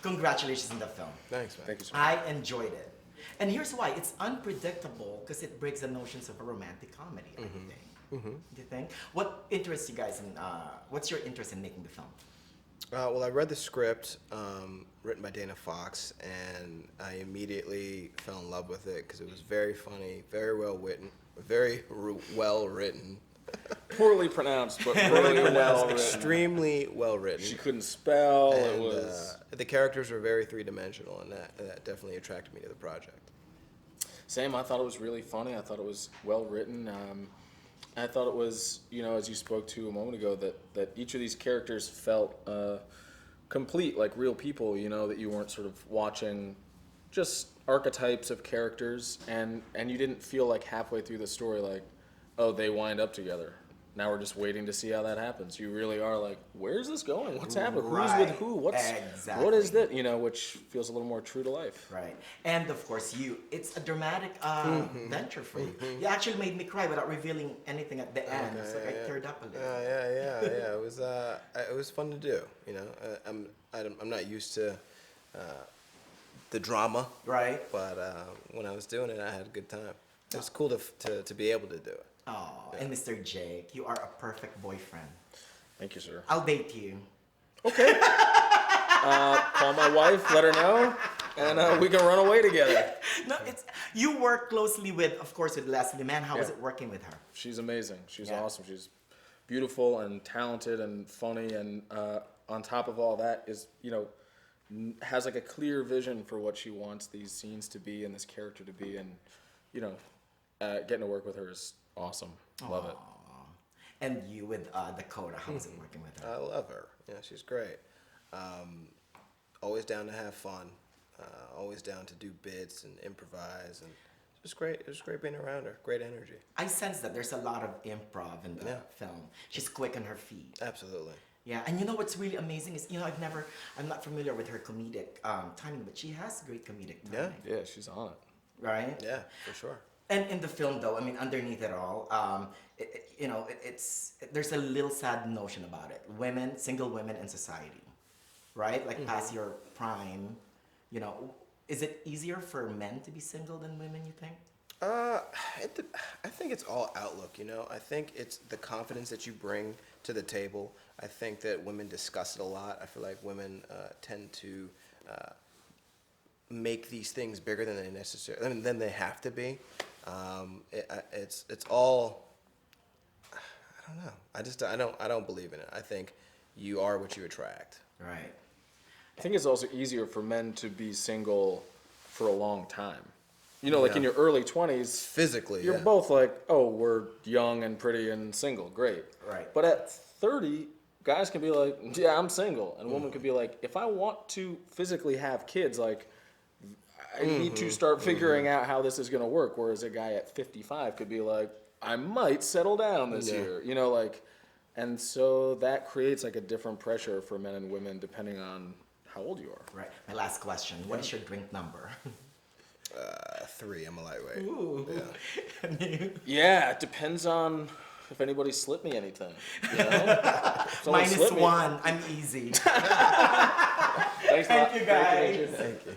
Congratulations on the film. Thanks, man. Thank you, sir. I enjoyed it. And here's why. It's unpredictable because it breaks the notions of a romantic comedy, I think. Do you think? What interests you guys in, what's your interest in making the film? Well, I read the script written by Dana Fox, and I immediately fell in love with it because it was very funny, very well written. Poorly pronounced, but really well written. Extremely well written. She couldn't spell. And, It was the characters were very three-dimensional, and that definitely attracted me to the project. same. I thought it was really funny. I thought it was well written. I thought it was, as you spoke to a moment ago, that each of these characters felt complete, like real people. That you weren't sort of watching just archetypes of characters, and you didn't feel like halfway through the story like, oh, they wind up together. Now we're just waiting to see how that happens. You really are like, where's this going? What's happening? Who's with who? What is that? Which feels a little more true to life. Right. And of course, it's a dramatic venture for you. You actually made me cry without revealing anything at the end. It's like I teared up a little. Yeah. It was fun to do. I'm not used to the drama. Right. But when I was doing it, I had a good time. It was cool to be able to do it. Oh, yeah. And Mr. Jake, you are a perfect boyfriend. Thank you, sir. I'll date you. Okay. Call my wife, let her know, and we can run away together. No, you work closely with Leslie Mann. How was it working with her? She's amazing. She's awesome. She's beautiful and talented and funny, and on top of all that is, has like a clear vision for what she wants these scenes to be and this character to be, and getting to work with her is awesome. Love it. And you with Dakota, how was it working with her? I love her. Yeah, she's great. Always down to have fun. Always down to do bits and improvise, and it was great. It was great being around her. Great energy. I sense that there's a lot of improv in the film. She's quick on her feet. Absolutely. Yeah, and what's really amazing is I'm not familiar with her comedic timing, but she has great comedic timing. Yeah, she's on it. Right? Yeah, for sure. And in the film, though, underneath it all, there's a little sad notion about it. Single women in society, right? Like past your prime, is it easier for men to be single than women, you think? I think it's all outlook, I think it's the confidence that you bring to the table. I think that women discuss it a lot. I feel like women tend to make these things bigger than they have to be. It's all, I don't know. I don't believe in it. I think you are what you attract. Right. I think it's also easier for men to be single for a long time. Like in your early 20s, physically, you're both like, oh, we're young and pretty and single, great. Right. But at 30, guys can be like, yeah, I'm single, and a woman could be like, if I want to physically have kids, like, I need to start figuring out how this is going to work. Whereas a guy at 55 could be like, I might settle down this year, and so that creates like a different pressure for men and women depending on how old you are. Right. My last question: what is your drink number? 3. I'm a lightweight. Ooh. Yeah. Yeah, it depends on if anybody slipped me anything. Minus 1. I'm easy. Thanks a lot. Thank you, guys. Great to meet you. Thank you.